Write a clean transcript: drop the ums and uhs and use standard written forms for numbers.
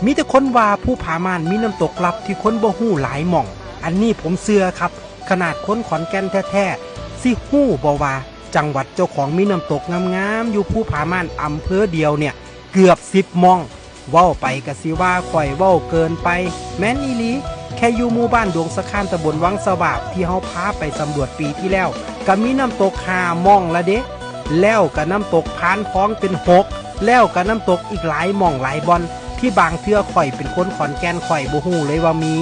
มีแต่คนว่าภูผาม่านมีน้ำตกลับที่คนบ่ฮู้หลายหม่องอันนี้ผมเชื่อครับขนาดคนขอนแก่นแท้ๆสิฮู้บ่ว่าจังหวัดเจ้าของมีน้ำตกงามๆอยู่ภูผาม่านอำเภอเดียวเนี่ยเกือบ10ม่องเว้าไปก็สิว่าข่อยเว้าเกินไปแม่นอีหลีแค่อยู่หมู่บ้านดวงสะข้านตำบลวังสะบาบที่เฮาพาไปสำรวจปีที่แล้วก็มีน้ำตก5ม่องละเด้แล้วก็น้ำตกพานท้องเป็น6แล้วก็น้ำตกอีกหลายหม่องหลายบอนที่บางเทื่อข่อยเป็นคนขอนแก่นข่อยบ่ฮู้เลยว่ามี